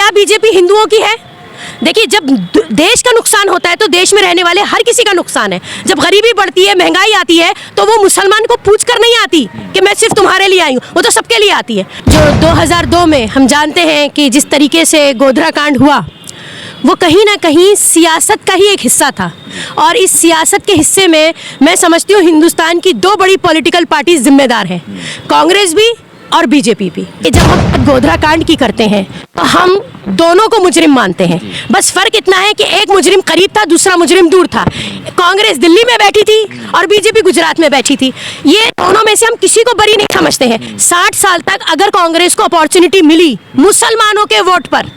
क्या बीजेपी हिंदुओं की है? देखिए, जब देश का नुकसान होता है तो देश में रहने वाले हर किसी का नुकसान है। जब गरीबी बढ़ती है, महंगाई आती है, तो वो मुसलमान को पूछ कर नहीं आती कि मैं सिर्फ तुम्हारे लिए आई हूँ, वो तो सबके लिए आती है। जो 2002 में हम जानते हैं कि जिस तरीके से गोधरा कांड हुआ, वो कहीं ना कहीं सियासत का ही एक हिस्सा था। और इस सियासत के हिस्से में मैं समझती हूँ हिंदुस्तान की दो बड़ी पॉलिटिकल पार्टी जिम्मेदार हैं, कांग्रेस भी और बीजेपी भी। जब हम गोधरा कांड की करते हैं तो हम दोनों को मुजरिम मानते हैं। बस फर्क इतना है कि एक मुजरिम करीब था, दूसरा मुजरिम दूर था। कांग्रेस दिल्ली में बैठी थी और बीजेपी गुजरात में बैठी थी। ये दोनों में से हम किसी को बरी नहीं समझते हैं। 60 साल तक अगर कांग्रेस को अपॉर्चुनिटी मिली मुसलमानों के वोट पर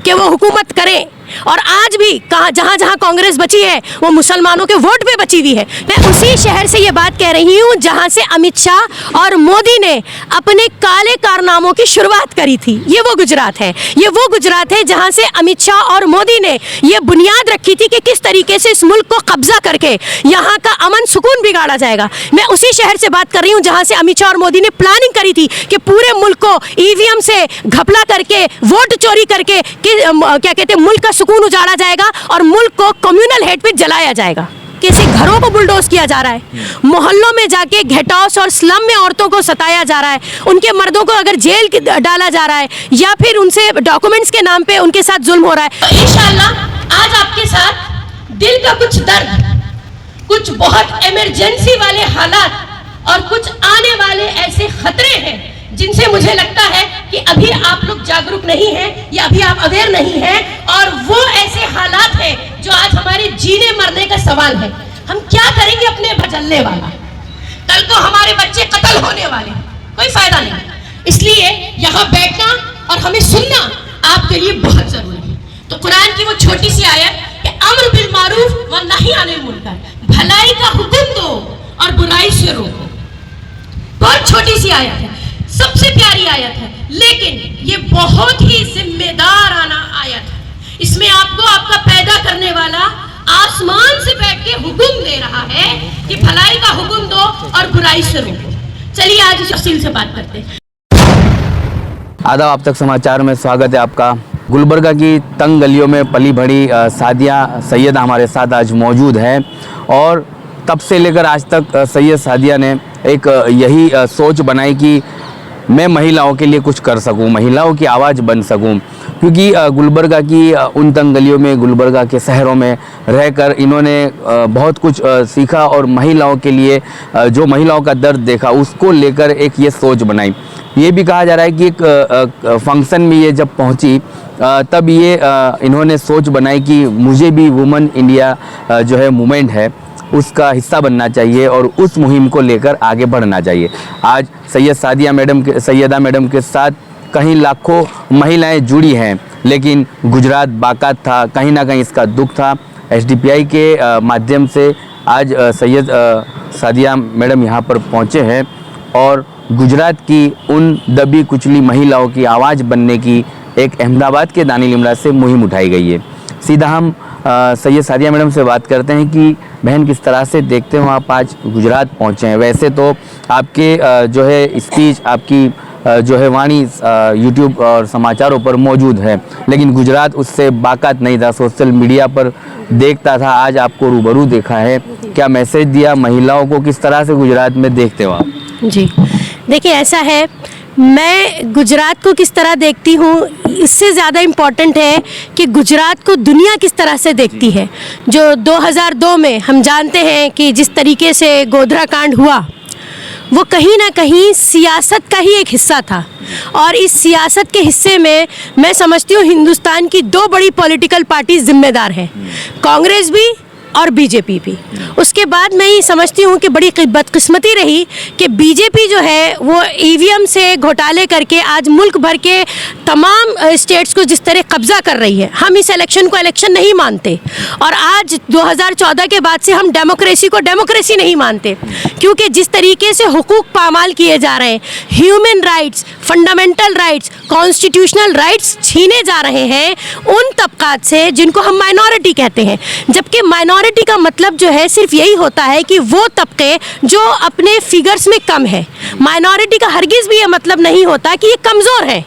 कि वो हुकूमत करें, और आज भी कहाँ जहाँ जहाँ कांग्रेस बची है वो मुसलमानों के वोट पे बची हुई है। मैं उसी शहर से ये बात कह रही हूँ जहाँ से अमित शाह और मोदी ने अपने काले कारनामों की शुरुआत करी थी। ये वो गुजरात है, ये वो गुजरात है जहाँ से अमित शाह और मोदी ने ये बुनियाद रखी थी कि किस तरीके से इस मुल्क को कब्जा करके यहाँ का अमन सुकून बिगाड़ा जाएगा। मैं उसी शहर से बात कर रही हूँ जहाँ से अमित शाह और मोदी ने प्लानिंग करी थी कि पूरे मुल्क को ईवीएम से घपला करके, वोट चोरी करके क्या कहते हैं, मुल्क का सुकून उजाड़ा जाएगा और मुल्क को कम्युनल हेड पे जलाया जाएगा। कैसे घरों को बुलडोज किया जा रहा है, मोहल्लों में जाके गेट हाउस और स्लम में औरतों को सताया जा रहा है, उनके मर्दों को अगर जेल डाला जा रहा है या फिर उनसे डॉक्यूमेंट्स के नाम पे उनके साथ जुल्म हो रहा है। तो इंशाअल्लाह आज आपके साथ दिल का कुछ दर्द, कुछ बहुत इमरजेंसी वाले हालात और कुछ आने वाले ऐसे खतरे हैं जिनसे मुझे लगता है कि अभी आप लोग जागरूक नहीं हैं या अभी आप अवेयर नहीं हैं, और वो ऐसे हालात हैं जो आज हमारे जीने मरने का सवाल है। हम क्या करेंगे अपने भजलने वाला, कल को हमारे बच्चे कत्ल होने वाले, कोई फायदा नहीं। इसलिए यहाँ बैठना और हमें सुनना आपके लिए बहुत जरूरी है। तो कुरान की वो छोटी सी आयत कि अम्र बिल मारूफ व नही अनिल मुनकर, भलाई का हुक्म दो और बुराई से रोको, बहुत छोटी सी आयत है, सबसे प्यारी आयत है, लेकिन ये बहुत ही जिम्मेदाराना आयत है। इसमें आपको आपका पैदा करने वाला आसमान से बैठ के हुक्म दे रहा है कि भलाई का हुक्म दो और बुराई से रोको। चलिए आज इस तफसील से बात करते हैं। आदाब, आप तक समाचार में स्वागत है आपका। गुलबर्गा की तंग गलियों में पली बढ़ी सादिया सैयदा हमारे साथ आज मौजूद है, और तब से लेकर आज तक सैयद सादिया ने एक यही सोच बनाई कि मैं महिलाओं के लिए कुछ कर सकूं, महिलाओं की आवाज़ बन सकूं, क्योंकि गुलबर्गा की उन तंग गलियों में, गुलबर्गा के शहरों में रहकर इन्होंने बहुत कुछ सीखा और महिलाओं के लिए जो महिलाओं का दर्द देखा उसको लेकर एक ये सोच बनाई। ये भी कहा जा रहा है कि एक फंक्शन में ये जब पहुंची तब ये इन्होंने सोच बनाई कि मुझे भी वुमेन इंडिया जो है मूवमेंट है उसका हिस्सा बनना चाहिए और उस मुहिम को लेकर आगे बढ़ना चाहिए। आज सैयदा मैडम के साथ कहीं लाखों महिलाएं जुड़ी हैं, लेकिन गुजरात बाकात था, कहीं ना कहीं इसका दुख था। एसडीपीआई के माध्यम से आज सादिया मैडम यहाँ पर पहुँचे हैं और गुजरात की उन दबी कुचली महिलाओं की आवाज़ बनने की एक अहमदाबाद के दानिल इमरान से मुहिम उठाई गई है। सीधा हम सैयद सादिया मैडम से बात करते हैं कि बहन किस तरह से देखते हो आप आज गुजरात पहुंचे हैं। वैसे तो आपके जो है स्पीच, आपकी जो है वाणी यूट्यूब और समाचारों पर मौजूद है, लेकिन गुजरात उससे बाकात नहीं था, सोशल मीडिया पर देखता था। आज आपको रूबरू देखा है, क्या मैसेज दिया महिलाओं को, किस तरह से गुजरात में देखते हो आप? जी देखिए, ऐसा है, मैं गुजरात को किस तरह देखती हूँ इससे ज़्यादा इम्पॉर्टेंट है कि गुजरात को दुनिया किस तरह से देखती है। जो 2002 में हम जानते हैं कि जिस तरीके से गोधरा कांड हुआ, वो कहीं ना कहीं सियासत का ही एक हिस्सा था, और इस सियासत के हिस्से में मैं समझती हूँ हिंदुस्तान की दो बड़ी पॉलिटिकल पार्टी जिम्मेदार हैं, कांग्रेस भी और बीजेपी भी। उसके बाद मैं ये समझती हूँ कि बड़ी बदकिस्मती रही कि बीजेपी जो है वो ईवीएम से घोटाले करके आज मुल्क भर के तमाम स्टेट्स को जिस तरह कब्जा कर रही है। हम इस इलेक्शन को इलेक्शन नहीं मानते, और आज 2014 के बाद से हम डेमोक्रेसी को डेमोक्रेसी नहीं मानते, क्योंकि जिस तरीके से हुकूक पामाल किए जा रहे हैं, human rights, fundamental rights, constitutional rights छीने जा रहे हैं उन तबकात से जिनको हम माइनॉरिटी कहते हैं। जबकि माइनॉरिटी का मतलब जो है सिर्फ यही होता है कि वो तबके जो अपने फिगर्स में कम है। माइनॉरिटी का हरगिज़ भी ये मतलब नहीं होता कि ये कमज़ोर है।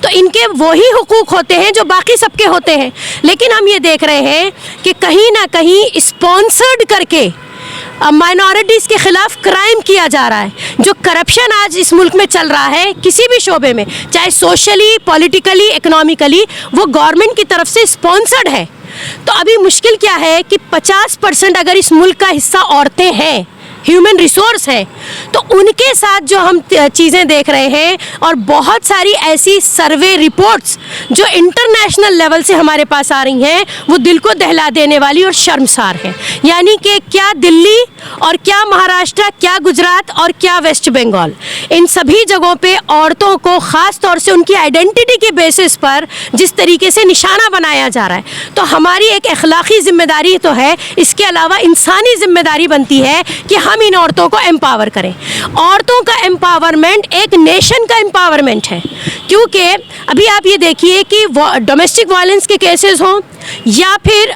तो इनके वही हुकूक होते हैं जो बाकी सबके होते हैं। लेकिन हम ये देख रहे हैं कि कहीं ना कहीं स्पॉन्सर्ड करके माइनॉरिटीज़ के ख़िलाफ़ क्राइम किया जा रहा है। जो करप्शन आज इस मुल्क में चल रहा है किसी भी शोबे में, चाहे सोशली, पॉलिटिकली, इकोनॉमिकली, वो गवर्नमेंट की तरफ से स्पॉन्सर्ड है। तो अभी मुश्किल क्या है कि 50% अगर इस मुल्क का हिस्सा औरतें हैं, ह्यूमन रिसोर्स है, तो उनके साथ जो हम चीज़ें देख रहे हैं और बहुत सारी ऐसी सर्वे रिपोर्ट्स जो इंटरनेशनल लेवल से हमारे पास आ रही हैं, वो दिल को दहला देने वाली और शर्मसार हैं। यानी कि क्या दिल्ली और क्या महाराष्ट्र, क्या गुजरात और क्या वेस्ट बंगाल, इन सभी जगहों पे औरतों को ख़ास तौर से उनकी आइडेंटिटी के बेसिस पर जिस तरीके से निशाना बनाया जा रहा है, तो हमारी एक अखलाकी ज़िम्मेदारी तो है, इसके अलावा इंसानी ज़िम्मेदारी बनती है कि हम इन औरतों को एम्पावर करें। औरतों का एम्पावरमेंट एक नेशन का एम्पावरमेंट है, क्योंकि अभी आप ये देखिए कि डोमेस्टिक वायलेंस के केसेस हों या फिर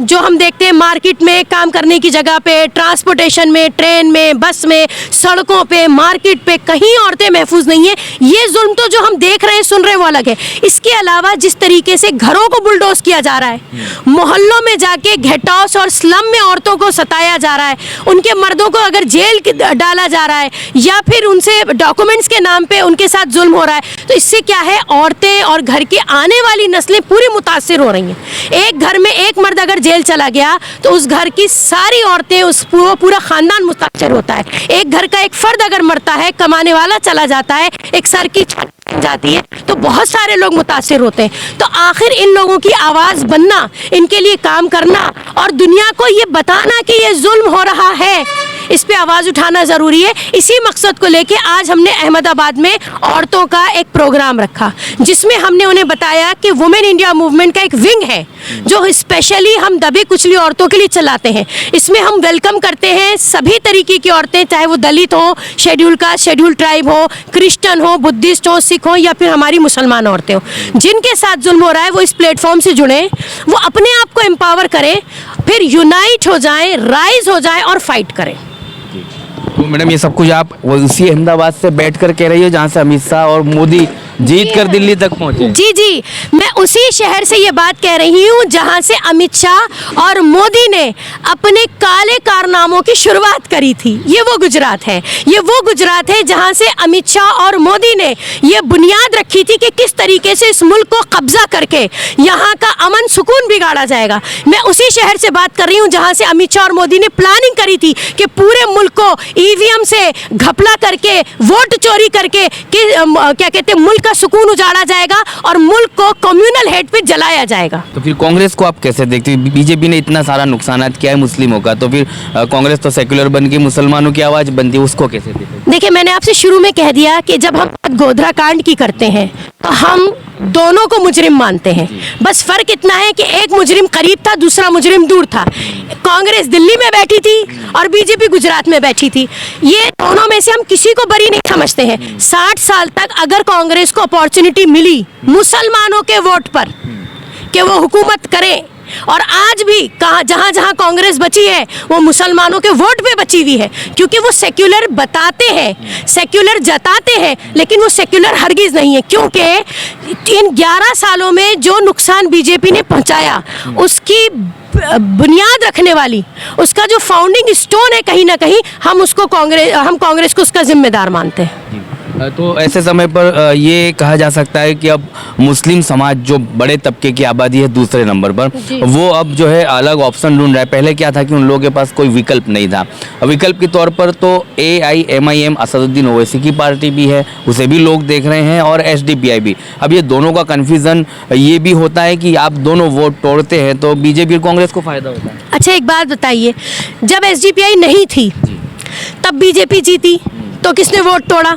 जो हम देखते हैं मार्केट में काम करने की जगह पे, ट्रांसपोर्टेशन में, ट्रेन में, बस में, सड़कों पे, मार्केट पे, कहीं औरतें महफूज नहीं है। ये जुल्म तो जो हम देख रहे हैं, सुन रहे हैं, वो अलग है। इसके अलावा जिस तरीके से घरों को बुलडोज किया जा रहा है, मोहल्लों में जाके गेट हाउस और स्लम में औरतों को सताया जा रहा है, उनके मर्दों को अगर जेल डाला जा रहा है या फिर उनसे डॉक्यूमेंट्स के नाम पे उनके साथ जुल्म हो रहा है, तो इससे क्या है, औरतें और घर की आने वाली नस्लें पूरी मुतासिर हो रही हैं। एक घर में एक मर्द अगर जेल चला गया तो उस घर की सारी औरतें, उस पूरा खानदान मुतासिर होता है। एक घर का एक फर्द अगर मरता है, कमाने वाला चला जाता है, एक सर की छत जाती है, तो बहुत सारे लोग मुतासिर होते हैं। तो आखिर इन लोगों की आवाज़ बनना, इनके लिए काम करना और दुनिया को ये बताना कि ये जुल्म हो रहा है, इस पे आवाज़ उठाना ज़रूरी है। इसी मकसद को लेके आज हमने अहमदाबाद में औरतों का एक प्रोग्राम रखा, जिसमें हमने उन्हें बताया कि वुमेन इंडिया मूवमेंट का एक विंग है जो स्पेशली हम दबी कुचली औरतों के लिए चलाते हैं। इसमें हम वेलकम करते हैं सभी तरीके की औरतें, चाहे वो दलित हो, शेड्यूल कास्ट, शेड्यूल ट्राइब हो, क्रिश्चियन हो, बुद्धिस्ट हो, सिख हो या फिर हमारी मुसलमान औरतें हो। जिनके साथ जुल्म हो रहा है वो इस प्लेटफॉर्म से जुड़ें, वो अपने आप को एम्पावर करें, फिर यूनाइट हो जाएं, राइज हो जाएं और फाइट करें। तो मैडम ये सब कुछ आप उसी अहमदाबाद से बैठकर कह रही हो जहाँ से अमित शाह और मोदी जीत कर दिल्ली तक पहुंचे? जी जी, मैं उसी शहर से ये बात कह रही हूँ जहाँ से अमित शाह और मोदी ने अपने काले कारनामों की शुरुआत करी थी। ये वो गुजरात है, ये वो गुजरात है जहाँ से अमित शाह और मोदी ने ये बुनियाद रखी थी कि किस तरीके से इस मुल्क को कब्जा करके यहाँ का अमन सुकून बिगाड़ा जाएगा। मैं उसी शहर से बात कर रही हूँ जहाँ से अमित शाह और मोदी ने प्लानिंग करी थी कि पूरे मुल्क को ईवीएम से घपला करके, वोट चोरी करके क्या कहते हैं, मुल्क का सुकून उजाड़ा जाएगा और मुल्क को कम्युनल हेड पे जलाया जाएगा। तो फिर कांग्रेस को आप कैसे देखते हैं? बीजेपी ने इतना सारा नुकसान किया है मुस्लिमों का, तो फिर कांग्रेस तो सेक्युलर बन के मुसलमानों की आवाज़ बनती है, उसको कैसे देखते हैं? देखिए, मैंने आपसे शुरू में कह दिया कि जब हम गोधरा कांड की करते हैं तो हम दोनों को मुजरिम मानते हैं। बस फर्क इतना है कि एक मुजरिम करीब था, दूसरा मुजरिम दूर था। कांग्रेस दिल्ली में बैठी थी और बीजेपी गुजरात में बैठी थी। ये दोनों में से हम किसी को बरी नहीं समझते हैं। 60 साल तक अगर कांग्रेस को अपॉर्चुनिटी मिली मुसलमानों के वोट पर कि वो हुकूमत करे, और आज भी कहाँ जहाँ जहाँ कांग्रेस बची है वो मुसलमानों के वोट पे बची हुई है, क्योंकि वो सेक्युलर बताते हैं, सेक्युलर जताते हैं, लेकिन वो सेक्युलर हरगिज़ नहीं है। क्योंकि इन 11 सालों में जो नुकसान बीजेपी ने पहुँचाया, उसकी बुनियाद रखने वाली, उसका जो फाउंडिंग स्टोन है, कहीं ना कहीं हम कांग्रेस को उसका जिम्मेदार मानते हैं। तो ऐसे समय पर ये कहा जा सकता है कि अब मुस्लिम समाज जो बड़े तबके की आबादी है दूसरे नंबर पर, वो अब जो है अलग ऑप्शन ढूंढ रहा है। पहले क्या था कि उन लोगों के पास कोई विकल्प नहीं था। विकल्प के तौर पर तो AIMIM असदुद्दीन ओवैसी की पार्टी भी है, उसे भी लोग देख रहे हैं, और SDPI भी। अब ये दोनों का कन्फ्यूज़न ये भी होता है कि आप दोनों वोट तोड़ते हैं तो बीजेपी और कांग्रेस को फ़ायदा होता है। अच्छा, एक बात बताइए, जब SDPI नहीं थी तब बीजेपी जीती तो किसने वोट तोड़ा?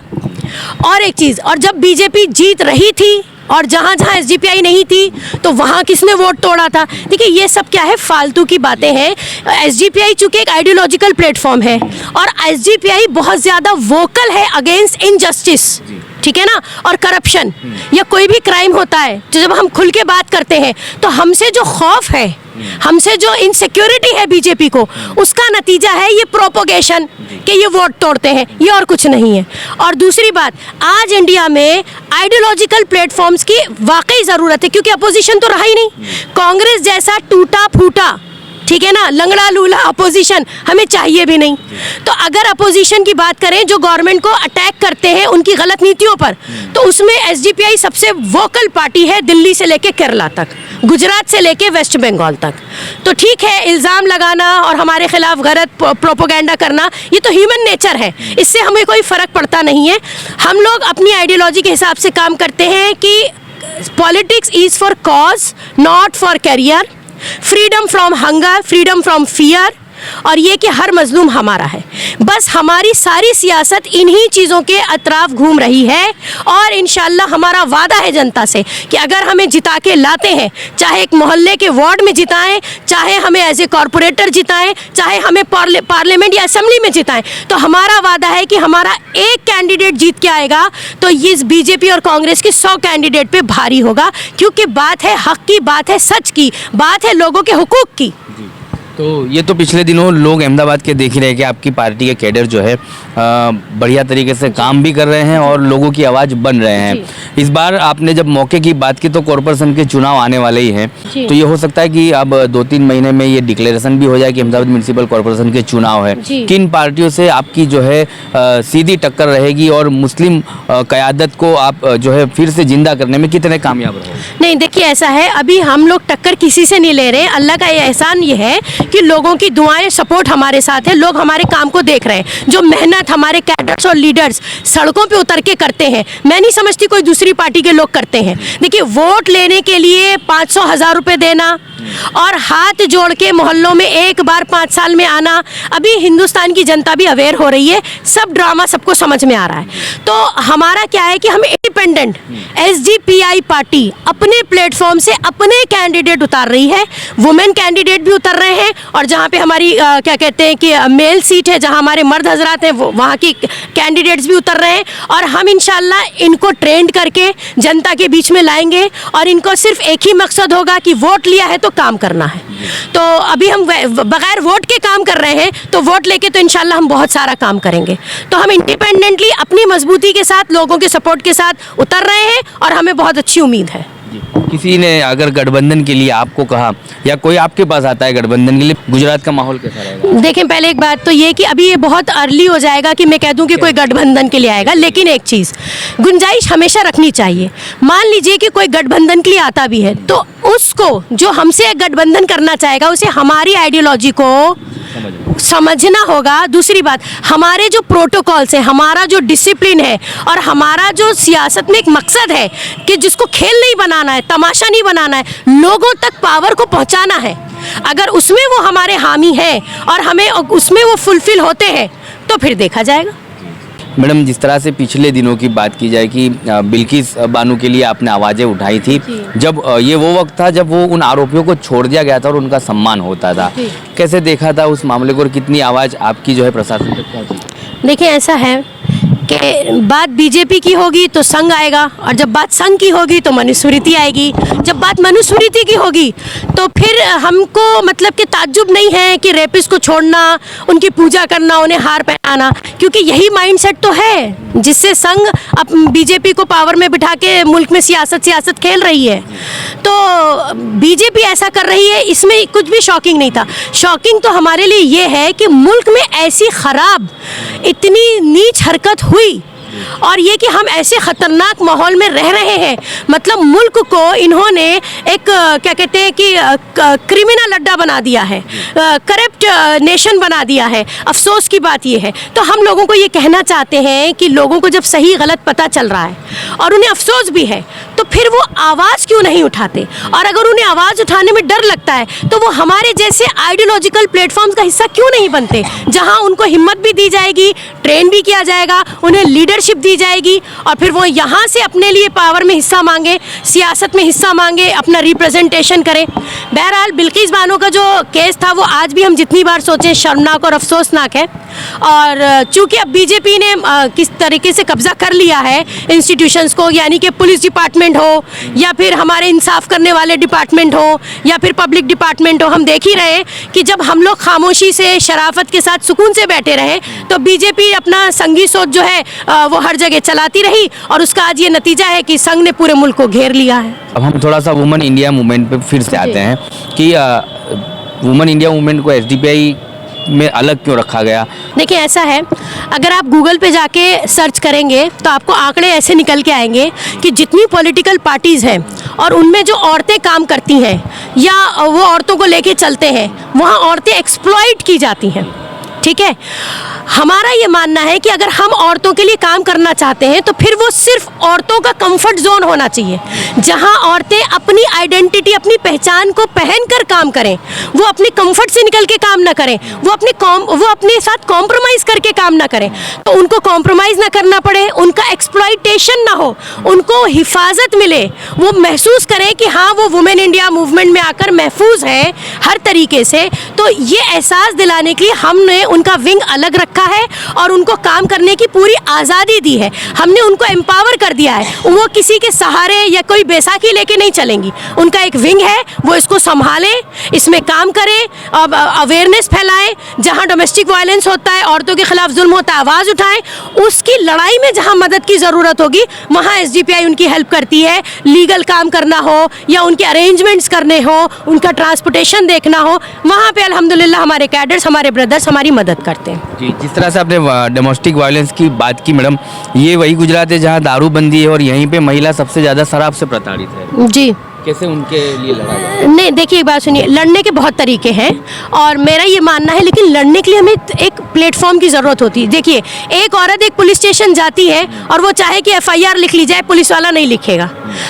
और एक चीज़, और जब बीजेपी जीत रही थी और जहाँ जहाँ SDPI नहीं थी तो वहाँ किसने वोट तोड़ा था? देखिए, ये सब क्या है, फालतू की बातें हैं। SDPI चूँकि एक आइडियोलॉजिकल प्लेटफॉर्म है और SDPI बहुत ज़्यादा वोकल है अगेंस्ट इनजस्टिस, ठीक है ना, और करप्शन या कोई भी क्राइम होता है, तो जब हम खुल के बात करते हैं तो हमसे जो खौफ है हमसे जो इनसिक्योरिटी है बीजेपी को, उसका नतीजा है ये प्रोपोगेशन कि ये वोट तोड़ते हैं, ये और कुछ नहीं है। और दूसरी बात, आज इंडिया में आइडियोलॉजिकल प्लेटफॉर्म्स की वाकई ज़रूरत है, क्योंकि अपोजिशन तो रहा ही नहीं। कांग्रेस जैसा टूटा फूटा, ठीक है ना, लंगड़ा लूला अपोजिशन हमें चाहिए भी नहीं। तो अगर अपोजिशन की बात करें जो गवर्नमेंट को अटैक करते हैं उनकी गलत नीतियों पर, तो उसमें एसडीपीआई सबसे वोकल पार्टी है, दिल्ली से लेके केरला तक, गुजरात से लेके वेस्ट बंगाल तक। तो ठीक है, इल्ज़ाम लगाना और हमारे खिलाफ गलत प्रोपोगेंडा करना, ये तो ह्यूमन नेचर है, इससे हमें कोई फ़र्क पड़ता नहीं है। हम लोग अपनी आइडियोलॉजी के हिसाब से काम करते हैं कि politics is for cause not for career, freedom from hunger, freedom from fear, और ये कि हर मजलूम हमारा है। बस हमारी सारी सियासत इन्हीं चीज़ों के अतराफ घूम रही है। और इंशाल्लाह हमारा वादा है जनता से कि अगर हमें जिता के लाते हैं, चाहे एक मोहल्ले के वार्ड में जिताएं, चाहे हमें एज ए कॉरपोरेटर जिताएं, चाहे हमें पार्लियामेंट या असेंबली में जिताएं, तो हमारा वादा है कि हमारा एक कैंडिडेट जीत के आएगा तो ये बीजेपी और कांग्रेस के 100 कैंडिडेट पे भारी होगा, क्योंकि बात है हक की, बात है सच की, बात है लोगों के हुकूक की। तो ये तो पिछले दिनों लोग अहमदाबाद के देख ही रहे कि आपकी पार्टी के कैडर जो है बढ़िया तरीके से काम भी कर रहे हैं और लोगों की आवाज़ बन रहे हैं। इस बार आपने जब मौके की बात की तो कॉरपोरेशन के चुनाव आने वाले ही हैं, तो ये हो सकता है कि अब 2-3 महीने में ये डिक्लेरेशन भी हो जाए कि अहमदाबाद म्यूनसिपल कॉरपोरेशन के चुनाव है। किन पार्टियों से आपकी जो है सीधी टक्कर रहेगी और मुस्लिम क़यादत को आप जो है फिर से जिंदा करने में कितने कामयाब रहोगे? नहीं, देखिए ऐसा है, अभी हम लोग टक्कर किसी से नहीं ले रहे हैं। अल्लाह का ये एहसान ये है कि लोगों की दुआएं, सपोर्ट हमारे साथ है, लोग हमारे काम को देख रहे हैं। जो मेहनत हमारे कैडर्स और लीडर्स सड़कों पे उतर के करते हैं, मैं नहीं समझती कोई दूसरी पार्टी के लोग करते हैं। देखिए, वोट लेने के लिए 500-1000 रुपये देना और हाथ जोड़ के मोहल्लों में एक बार 5 साल में आना, अभी हिंदुस्तान की जनता भी अवेयर हो रही है, सब ड्रामा सबको समझ में आ रहा है। तो हमारा क्या है कि हम इंडिपेंडेंट एसडीपीआई पार्टी अपने प्लेटफॉर्म से अपने कैंडिडेट उतार रही है, वुमेन कैंडिडेट भी उतर रहे हैं, और जहाँ पे हमारी क्या कहते हैं कि मेल सीट है, जहाँ हमारे मर्द हजरात हैं, वहाँ की कैंडिडेट्स भी उतर रहे हैं। और हम इंशाल्लाह इनको ट्रेंड करके जनता के बीच में लाएंगे और इनको सिर्फ एक ही मकसद होगा कि वोट लिया है तो काम करना है। तो अभी हम बगैर वोट के काम कर रहे हैं, तो वोट लेके तो इंशाल्लाह हम बहुत सारा काम करेंगे। तो हम इंडिपेंडेंटली अपनी मजबूती के साथ, लोगों के सपोर्ट के साथ उतर रहे हैं और हमें बहुत अच्छी उम्मीद है। किसी ने अगर गठबंधन के लिए आपको कहा या कोई आपके पास आता है गठबंधन के लिए, गुजरात का माहौल कैसा रहेगा? देखें, पहले एक बात तो ये कि अभी ये बहुत अर्ली हो जाएगा कि मैं कह दूं कि कोई गठबंधन के लिए आएगा, लेकिन एक चीज़ गुंजाइश हमेशा रखनी चाहिए। मान लीजिए कि कोई गठबंधन के लिए आता भी है, तो उसको जो हमसे गठबंधन करना चाहेगा उसे हमारी आइडियोलॉजी को समझना होगा। दूसरी बात, हमारे जो प्रोटोकॉल्स हैं, हमारा जो डिसिप्लिन है और हमारा जो सियासत में एक मकसद है कि जिसको खेल नहीं बनाना है, तमाशा नहीं बनाना है, लोगों तक पावर को पहुंचाना है, अगर उसमें वो हमारे हामी हैं और हमें उसमें वो फुलफिल होते हैं तो फिर देखा जाएगा। मैडम, जिस तरह से पिछले दिनों की बात की जाए कि बिल्किस बानो के लिए आपने आवाज़ें उठाई थी, जब ये वो वक्त था जब वो उन आरोपियों को छोड़ दिया गया था और उनका सम्मान होता था, कैसे देखा था उस मामले को और कितनी आवाज़ आपकी जो है प्रशासन तक पहुंची? देखिए, ऐसा है कि बात बीजेपी की होगी तो संघ आएगा, और जब बात संघ की होगी तो मनुस्मृति आएगी, जब बात मनुस्मृति की होगी तो फिर हमको मतलब कि ताज्जुब नहीं है कि रेपिस्ट को छोड़ना, उनकी पूजा करना, उन्हें हार पहनाना, क्योंकि यही माइंडसेट तो है जिससे संघ अब बीजेपी को पावर में बिठा के मुल्क में सियासत खेल रही है। तो बीजेपी ऐसा कर रही है, इसमें कुछ भी शॉकिंग नहीं था। शॉकिंग तो हमारे लिए ये है कि मुल्क में ऐसी ख़राब, इतनी नीच हरकत हुई, और ये कि हम ऐसे ख़तरनाक माहौल में रह रहे हैं, मतलब मुल्क को इन्होंने एक क्या कहते हैं कि क्रिमिनल अड्डा बना दिया है, करप्ट नेशन बना दिया है। अफसोस की बात ये है। तो हम लोगों को ये कहना चाहते हैं कि लोगों को जब सही गलत पता चल रहा है और उन्हें अफसोस भी है, तो फिर वो आवाज़ क्यों नहीं उठाते? और अगर उन्हें आवाज़ उठाने में डर लगता है तो वो हमारे जैसे आइडियोलॉजिकल प्लेटफॉर्म्स का हिस्सा क्यों नहीं बनते, जहाँ उनको हिम्मत भी दी जाएगी, ट्रेन भी किया जाएगा, उन्हें लीडर लीडरशिप दी जाएगी और फिर वो यहाँ से अपने लिए पावर में हिस्सा मांगे, सियासत में हिस्सा मांगे, अपना रिप्रेजेंटेशन करें। बहरहाल बिल्किस बानो का जो केस था वो आज भी हम जितनी बार सोचें शर्मनाक और अफसोसनाक है। और चूंकि अब बीजेपी ने किस तरीके से कब्जा कर लिया है इंस्टीट्यूशंस को, यानी कि पुलिस डिपार्टमेंट हो या फिर हमारे इंसाफ करने वाले डिपार्टमेंट हो या फिर पब्लिक डिपार्टमेंट हो, हम देख ही रहे हैं कि जब हम लोग खामोशी से शराफत के साथ सुकून से बैठे रहे तो बीजेपी अपना संघी सोच जो है वो हर जगह चलाती रही और उसका आज ये नतीजा है कि संघ ने पूरे मुल्क को घेर लिया है। अब हम थोड़ा सा वुमेन इंडिया मूवमेंट पे फिर से आते हैं कि वुमेन इंडिया मूवमेंट को एसडीपीआई में अलग क्यों रखा गया? देखिए ऐसा है, अगर आप गूगल पे जाके सर्च करेंगे तो आपको आंकड़े ऐसे निकल के आएंगे कि जितनी पॉलिटिकल पार्टीज़ हैं और उनमें जो औरतें काम करती हैं या वो औरतों को लेके चलते हैं, वहाँ औरतें एक्सप्लॉइट की जाती हैं। ठीक है, हमारा ये मानना है कि अगर हम औरतों के लिए काम करना चाहते हैं तो फिर वो सिर्फ औरतों का कंफर्ट जोन होना चाहिए, जहां औरतें अपनी आइडेंटिटी, अपनी पहचान को पहनकर काम करें। वो अपने कंफर्ट से निकल के काम ना करें, वो अपने साथ कॉम्प्रोमाइज़ करके काम ना करें। तो उनको कॉम्प्रोमाइज़ ना करना पड़े, उनका एक्सप्लॉइटेशन ना हो, उनको हिफाजत मिले, वो महसूस करें कि हाँ वो वुमेन इंडिया मूवमेंट में आकर महफूज है हर तरीके से। तो ये एहसास दिलाने के लिए हमने उनका विंग अलग रखा है और उनको काम करने की पूरी आज़ादी दी है। हमने उनको एम्पावर कर दिया है, वो किसी के सहारे या कोई बैसाखी लेके नहीं चलेंगी। उनका एक विंग है, वो इसको संभालें, इसमें काम करें, अवेयरनेस फैलाएं। जहां डोमेस्टिक वायलेंस होता है, औरतों के खिलाफ जुल्म होता है, आवाज़ उठाएं। उसकी लड़ाई में जहां मदद की ज़रूरत होगी वहां एसडीपीआई उनकी हेल्प करती है। लीगल काम करना हो या उनके अरेंजमेंट्स करने हो, उनका ट्रांसपोर्टेशन देखना हो, वहाँ पर अल्हम्दुलिल्लाह हमारे कैडर्स, हमारे ब्रदर्स हमारी मदद करते हैं। जी, जिस तरह से आपने डोमेस्टिक वायलेंस की बात की मैडम, ये वही गुजरात है जहाँ दारूबंदी है और यहीं पे महिला सबसे ज़्यादा शराब से प्रताड़ित है। जी, कैसे उनके लिए लड़ा जाए? नहीं, देखिए एक बात सुनिए, लड़ने के बहुत तरीके हैं और मेरा ये मानना है, लेकिन लड़ने के लिए हमें एक प्लेटफॉर्म की ज़रूरत होती है। देखिए, एक औरत एक पुलिस स्टेशन जाती है और वो चाहे कि एफआईआर लिख ली जाए, पुलिस वाला नहीं लिखेगा।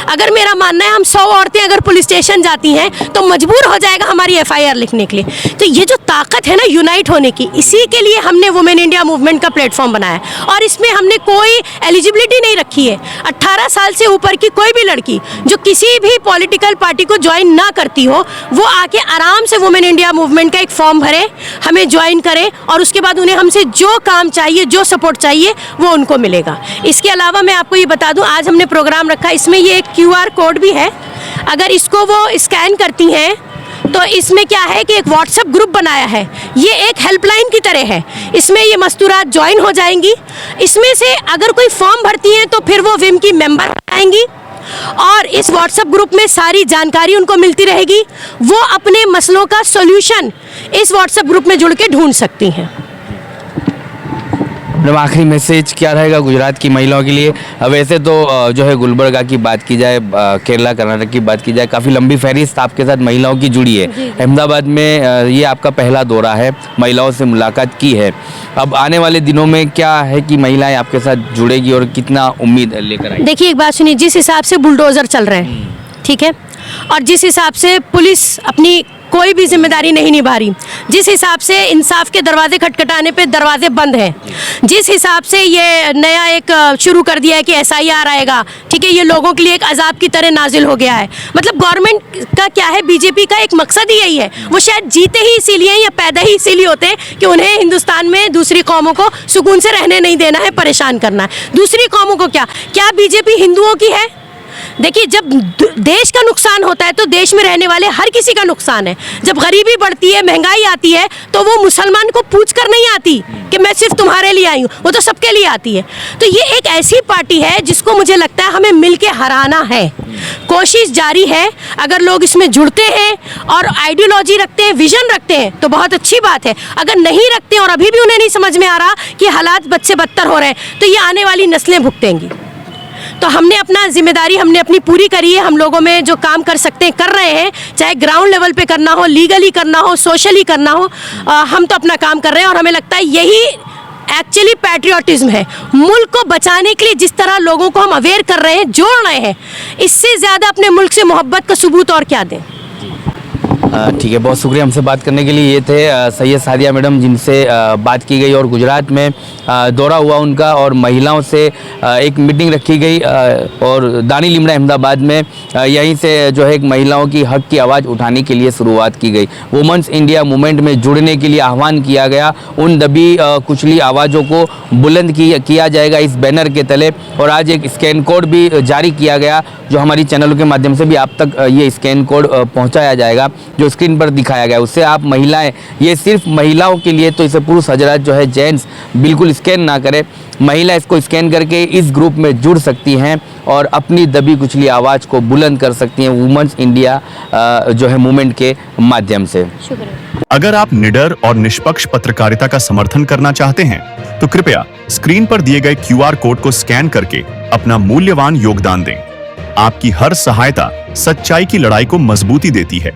अगर मेरा मानना है हम 100 औरतें अगर पुलिस स्टेशन जाती हैं तो मजबूर हो जाएगा हमारी एफआईआर लिखने के लिए। तो ये जो ताकत है ना यूनाइट होने की, इसी के लिए हमने वुमेन इंडिया मूवमेंट का प्लेटफॉर्म बनाया और इसमें हमने कोई एलिजिबिलिटी नहीं रखी है। 18 साल से ऊपर की कोई भी लड़की जो किसी भी पॉलिटिकल पार्टी को ज्वाइन ना करती हो, वो आके आराम से वुमेन इंडिया मूवमेंट का एक फॉर्म भरे, हमें ज्वाइन करे और उसके बाद उन्हें हमसे जो काम चाहिए, जो सपोर्ट चाहिए वो उनको मिलेगा। इसके अलावा मैं आपको ये बता दूं, आज हमने प्रोग्राम रखा, इसमें ये एक QR कोड भी है। अगर इसको वो स्कैन करती हैं तो इसमें क्या है कि एक व्हाट्सएप ग्रुप बनाया है, ये एक हेल्पलाइन की तरह है। इसमें ये मस्तूरात ज्वाइन हो जाएंगी। इसमें से अगर कोई फॉर्म भरती हैं तो फिर वो विम की मेंबर आएंगी और इस व्हाट्सएप ग्रुप में सारी जानकारी उनको मिलती रहेगी। वो अपने मसलों का सॉल्यूशन इस व्हाट्सएप ग्रुप में जुड़ के ढूंढ सकती हैं। मैडम, आखिरी मैसेज क्या रहेगा गुजरात की महिलाओं के लिए? वैसे तो जो है गुलबर्गा की बात की जाए, केरला कर्नाटक की बात की जाए, काफ़ी लंबी फहरिस्त आपके साथ महिलाओं की जुड़ी है। अहमदाबाद में ये आपका पहला दौरा है, महिलाओं से मुलाकात की है। अब आने वाले दिनों में क्या है कि महिलाएं आपके साथ जुड़ेगी और कितना उम्मीद लेकर आएंगी? देखिए एक बात सुनिए, जिस हिसाब से बुलडोज़र चल रहे हैं, ठीक है, और जिस हिसाब से पुलिस अपनी कोई भी जिम्मेदारी नहीं निभा रही, जिस हिसाब से इंसाफ के दरवाजे खटखटाने पे दरवाजे बंद हैं, जिस हिसाब से ये नया एक शुरू कर दिया है कि SIR आएगा, ठीक है, ये लोगों के लिए एक अजाब की तरह नाजिल हो गया है। मतलब गवर्नमेंट का क्या है, बीजेपी का एक मकसद ही यही है। वो शायद जीते ही इसीलिए या पैदा ही इसीलिए होते हैं कि उन्हें हिंदुस्तान में दूसरी कौमों को सुकून से रहने नहीं देना है, परेशान करना है। दूसरी कौमों को क्या बीजेपी हिंदुओं की है? देखिए, जब देश का नुकसान होता है तो देश में रहने वाले हर किसी का नुकसान है। जब गरीबी बढ़ती है, महंगाई आती है, तो वो मुसलमान को पूछ कर नहीं आती कि मैं सिर्फ तुम्हारे लिए आई हूँ, वो तो सबके लिए आती है। तो ये एक ऐसी पार्टी है जिसको मुझे लगता है हमें मिल के हराना है। कोशिश जारी है, अगर लोग इसमें जुड़ते हैं और आइडियोलॉजी रखते हैं, विजन रखते हैं तो बहुत अच्छी बात है। अगर नहीं रखते और अभी भी उन्हें नहीं समझ में आ रहा कि हालात बद से बदतर हो रहे हैं, तो ये आने वाली नस्लें भुगतेंगी। तो हमने अपना जिम्मेदारी हमने अपनी पूरी करी है। हम लोगों में जो काम कर सकते हैं कर रहे हैं, चाहे ग्राउंड लेवल पे करना हो, लीगली करना हो, सोशली करना हो, हम तो अपना काम कर रहे हैं और हमें लगता है यही एक्चुअली पैट्रियोटिज्म है। मुल्क को बचाने के लिए जिस तरह लोगों को हम अवेयर कर रहे हैं, जोड़ रहे हैं, इससे ज़्यादा अपने मुल्क से मोहब्बत का सबूत और क्या दें। ठीक है, बहुत शुक्रिया हमसे बात करने के लिए। ये थे सैयद सादिया मैडम, जिनसे बात की गई और गुजरात में दौरा हुआ उनका और महिलाओं से एक मीटिंग रखी गई और दानी लिमड़ा अहमदाबाद में यहीं से जो है एक महिलाओं की हक की आवाज़ उठाने के लिए शुरुआत की गई। वुमेन्स इंडिया मूवमेंट में जुड़ने के लिए आह्वान किया गया। उन दबी कुचली आवाज़ों को बुलंद किया जाएगा इस बैनर के तले। और आज एक स्कैन कोड भी जारी किया गया, जो हमारी चैनलों के माध्यम से भी आप तक ये स्कैन कोड पहुंचाया जाएगा, जो स्क्रीन पर दिखाया गया। उससे आप महिलाएं, ये सिर्फ महिलाओं के लिए, तो इसे पुरुष हजरात जो है जेंट्स बिल्कुल स्कैन ना करें। महिला इसको स्कैन करके इस ग्रुप में जुड़ सकती हैं और अपनी दबी कुचली आवाज़ को बुलंद कर सकती हैं वुमेन्स इंडिया जो है मूवमेंट के माध्यम से। शुक्रिया। अगर आप निडर और निष्पक्ष पत्रकारिता का समर्थन करना चाहते हैं तो कृपया स्क्रीन पर दिए गए QR कोड को स्कैन करके अपना मूल्यवान योगदान दें। आपकी हर सहायता सच्चाई की लड़ाई को मजबूती देती है।